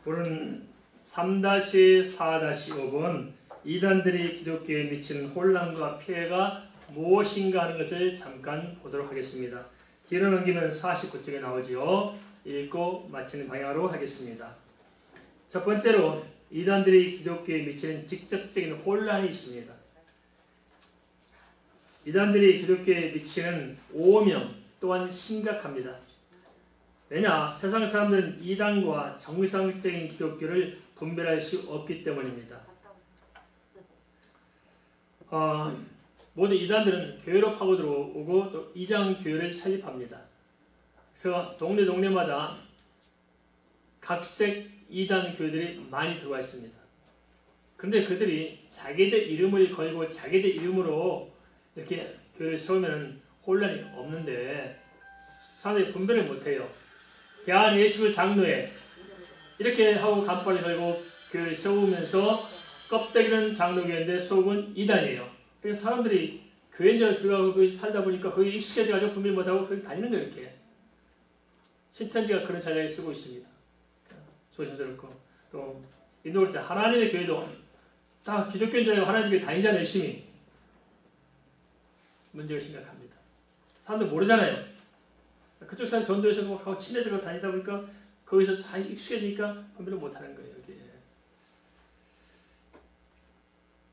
오늘은 3-4-5번 이단들이 기독교에 미치는 혼란과 피해가 무엇인가 하는 것을 잠깐 보도록 하겠습니다. 뒤로 넘기면 49쪽에 나오지요. 읽고 마치는 방향으로 하겠습니다. 첫 번째로 이단들이 기독교에 미치는 직접적인 혼란이 있습니다. 이단들이 기독교에 미치는 오명 또한 심각합니다. 왜냐? 세상 사람들은 이단과 정상적인 기독교를 분별할 수 없기 때문입니다. 모든 이단들은 교회로 파고 들어오고 또 이장 교회를 설립합니다. 그래서 동네마다 각색 이단 교회들이 많이 들어와 있습니다. 그런데 그들이 자기들 이름을 걸고 자기들 이름으로 이렇게 교회를 세우면 혼란이 없는데 사람들이 분별을 못해요. 대한예수교 장로회 이렇게 하고 간판을 걸고 교회를 세우면서 껍데기는 장로교회인데 속은 이단이에요. 그래서 사람들이 교회인 줄 알고 살다 보니까 거기 익숙해져가지고 분별 못하고 거기 다니는 거예요. 이렇게 신천지가 그런 자리에 쓰고 있습니다. 조심스럽고 또 인도그리스 하나님의 교회도 다 기독교인 줄 알고 하나님의 교회 다니잖아요. 열심히. 문제가 심각합니다. 사람들 모르잖아요. 그쪽 사람 전도에서 하고 친해져서 다니다 보니까 거기서 잘 익숙해지니까 분별을 못하는 거예요.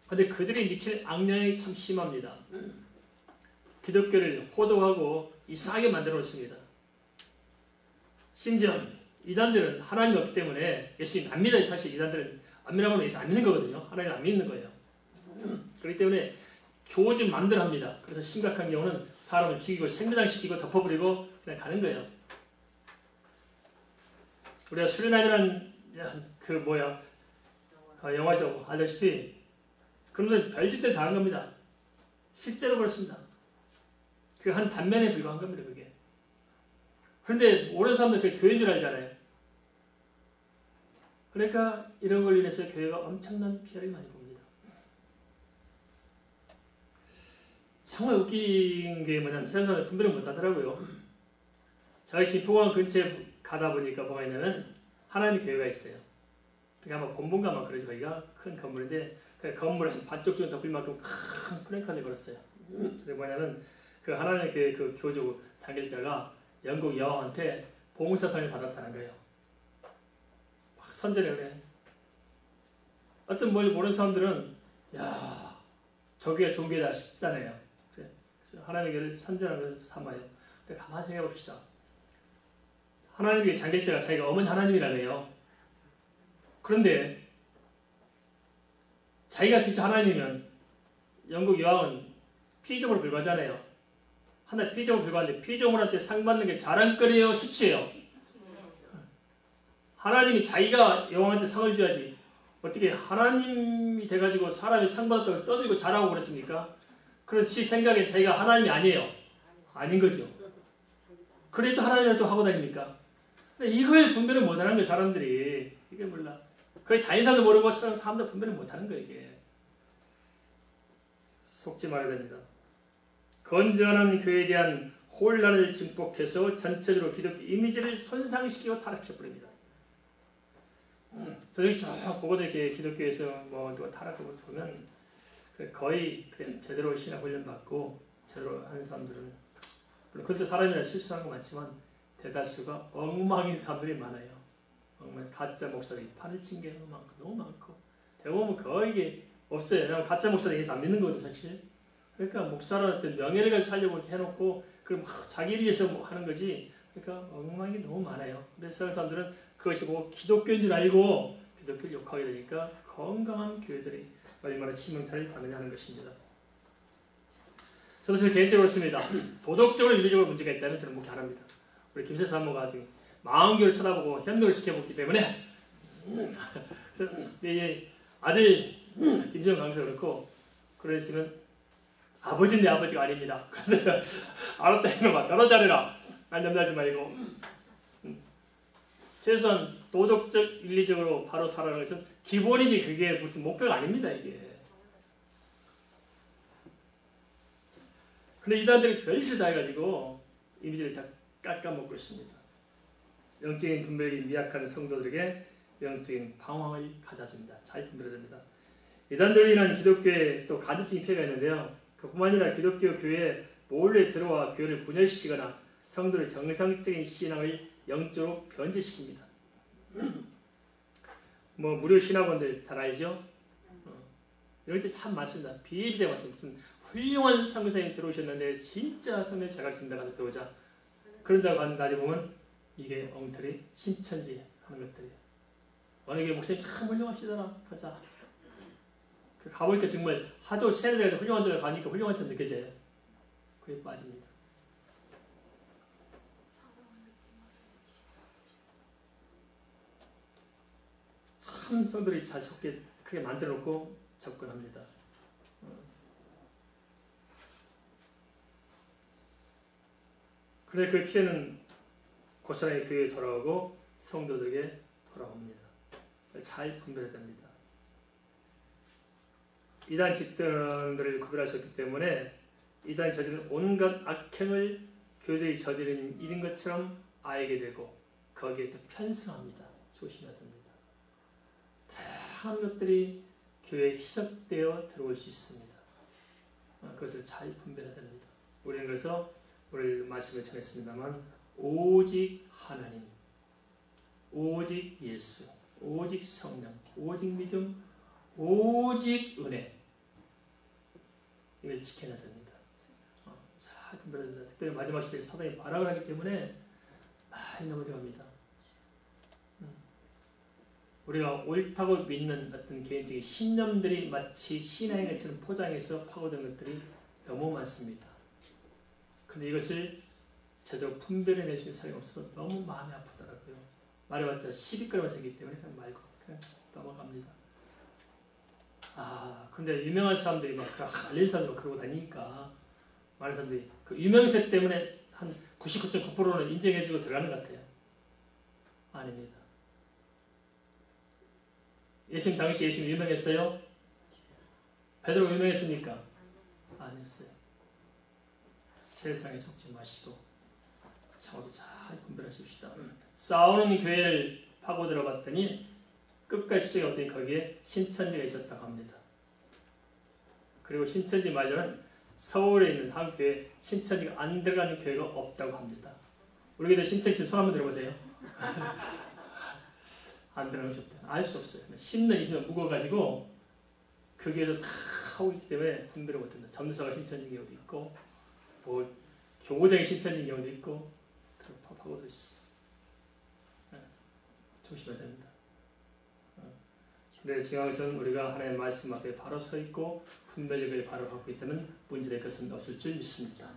그런데 그들이 미칠 악령이 참 심합니다. 기독교를 호도하고 이상하게 만들어 놓습니다. 심지어 이단들은 하나님이 없기 때문에 예수님 안 믿어요. 사실 이단들은 안 믿으라고 해서 안 믿는 거거든요. 하나님 안 믿는 거예요. 그렇기 때문에 교주 마음대로 합니다. 그래서 심각한 경우는 사람을 죽이고 생매장시키고 덮어버리고 그냥 가는 거예요. 우리가 수련회라는 영화에서 알다시피 그런데 별짓들 다 한 겁니다. 실제로 그렇습니다. 그 한 단면에 불과한 겁니다. 그게. 그런데 오랜 사람들 그게 교회인 줄 알잖아요. 그러니까 이런 걸로 인해서 교회가 엄청난 피해를 많이 봅니다. 정말 웃긴 게 뭐냐면 세상 사람들 분별을 못하더라고요. 제가 김포공항 근처에 가다 보니까 뭐가 있냐면 하나님의 교회가 있어요. 그게 아마 본본가 아마 그러죠. 거기가 큰 건물인데 그 건물 한 반쪽 정도 덮을 만큼 큰 플랜카드를 걸었어요. 그게 뭐냐면 그 하나님의 교회 그 교주 장길자가 영국 여왕한테 봉사상을 받았다는 거예요. 막 선전을 해. 어떤 뭘 모르는 사람들은 야 저게 좋은 게다 싶잖아요. 그래서 하나님의 교회를 선전하는 것을 삼아요. 근데 가만히 생각해 봅시다. 하나님의 장길자가 자기가 어머니 하나님이라네요. 그런데 자기가 직접 하나님이면 영국 여왕은 피조물에 불과하잖아요. 하나 피조물에 불과한데 피조물한테 상 받는 게 자랑거리예요, 수치예요? 하나님이 자기가 여왕한테 상을 줘야지 어떻게 하나님이 돼가지고 사람이 상 받았다고 떠들고 자랑하고 그랬습니까? 그런 지 생각에 자기가 하나님이 아니에요. 아닌 거죠. 그래도 하나님을 또 하고 다닙니까? 이걸 분별을 못하는 거예요, 사람들이. 이게 몰라. 거의 다른 사람도 모르고 사람들 분별을 못하는 거예요, 이게. 속지 말아야 됩니다. 건전한 교회에 대한 혼란을 증폭해서 전체적으로 기독교 이미지를 손상시키고 타락시켜버립니다. 저기 쭉 보고도 이렇게 기독교에서 뭐 누가 타락하고 보면 거의 그냥 제대로 신학 훈련 받고 제대로 하는 사람들은 물론 그것도 사람이나 실수하는 거 많지만 대다수가 엉망인 사람들이 많아요. 가짜 목사들이 판을 친 게 너무 많고 대부분 거의 이게 없어요. 왜냐하면 가짜 목사들이 안 믿는 거거든요, 사실. 그러니까 목사라는 어떤 명예를 가지고 살려고 이렇게 해놓고 그럼 자기를 위해서 뭐 하는 거지. 그러니까 엉망이 너무 많아요. 근데 세상 사람들은 그것이 뭐 기독교인 줄 알고 기독교를 욕하게 되니까 건강한 교회들이 얼마나 치명타를 받느냐 하는 것입니다. 저는 개인적으로 그렇습니다. 도덕적으로 윤리적으로 문제가 있다면 저는 묵게 안 합니다. 우리 김세사 사모가 지금 마음교를 쳐다보고 현명을 지켜보기 때문에 그래서 아들 김지영 강사 그렇고 그랬으면 아버지는 내 아버지가 아닙니다. 그런데 알았다 이놈아 너나 잘해라. 난 염려하지 말고 최소한 도덕적 윤리적으로 바로 살아가는 것은 기본이지 그게 무슨 목표가 아닙니다. 이게. 근데 이단들이 별짓을 다 해가지고 이미지를 다 깎아먹고 있습니다. 영적인 분별이 미약한 성도들에게 영적인 방황을 가져줍니다. 잘 분별해야 됩니다. 이단들이는 기독교에 또 가집적인 피해가 있는데요. 그뿐만 아니라 기독교 교회에 몰래 들어와 교회를 분열시키거나 성도의 정상적인 신앙을 영적으로 변질시킵니다. 뭐 무료 신학원들 잘 알죠? 이럴 때 참 많습니다. 비일비재 많습니다. 무슨 훌륭한 선교사님이 들어오셨는데 진짜 선교사 잘 가르친다 가서 배우자. 그런다고 하는 나중에 보면 이게 엉터리 신천지 하는 것들이에요. 어느 게 목사님 참 훌륭하시더라. 가자. 가보니까 정말 하도 세례가 훌륭한 쪽에 가니까 훌륭한 점 느껴져요. 그게 빠집니다. 참 성들이 잘 속게 크게 만들어 놓고 접근합니다. 그런데 그 피해는 고스란히 교회에 돌아오고 성도들에게 돌아옵니다. 잘 분별해야 됩니다. 이단 집단들을 구별하셨기 때문에 이단이 저지른 온갖 악행을 교회들이 저지른 일인 것처럼 알게 되고 거기에 또 편승합니다. 조심해야 됩니다. 다양한 것들이 교회에 희석되어 들어올 수 있습니다. 그것을 잘 분별해야 됩니다. 우리는 그래서 오늘 말씀을 전했습니다만 오직 하나님, 오직 예수, 오직 성령, 오직 믿음, 오직 은혜 이걸 지켜야 됩니다. 잘 분별해야 됩니다. 특별히 마지막 시대에 사단이 발악을 하기 때문에 많이 넘어져갑니다. 우리가 옳다고 믿는 어떤 개인적인 신념들이 마치 신앙의 것처럼 포장해서 파고든 것들이 너무 많습니다. 그런데 이것을 제대로 분별해낼 수 있는 사람이 없어서 너무 마음이 아프더라고요. 말해봤자 시비거리만 생기기 때문에 그냥 말고 그냥 넘어갑니다. 근데 유명한 사람들이 막 알린 사람들 그러고 다니니까 많은 사람들이 그 유명세 때문에 한 99.9%는 인정해주고 들어가는 것 같아요. 아닙니다. 예수님 당시 예수님 유명했어요? 베드로가 유명했습니까? 아니었어요. 세상에 속지 마시고 참으로 잘 분별하십시다. 싸우는 교회를 파고 들어봤더니 끝까지 추적해봤더니 거기에 신천지가 있었다고 합니다. 그리고 신천지 말로는 서울에 있는 한 교회에 신천지가 안 들어가는 교회가 없다고 합니다. 우리 교회도 신천지 손 한번 들어보세요. 안 들어가는 것이 없다. 알 수 없어요. 10년, 20년 묵어가지고 그 교회에서 다 하고 있기 때문에 분별을 못한다. 전도사가 신천지인 경우도 있고 뭐 교장이 신천지인 경우도 있고 다 파고들 있어. 조심해야 됩니다. 근데 중요한 것은 우리가 하나님의 말씀 앞에 바로 서 있고 분별력을 바로 갖고 있다면 문제될 것은 없을 줄 믿습니다.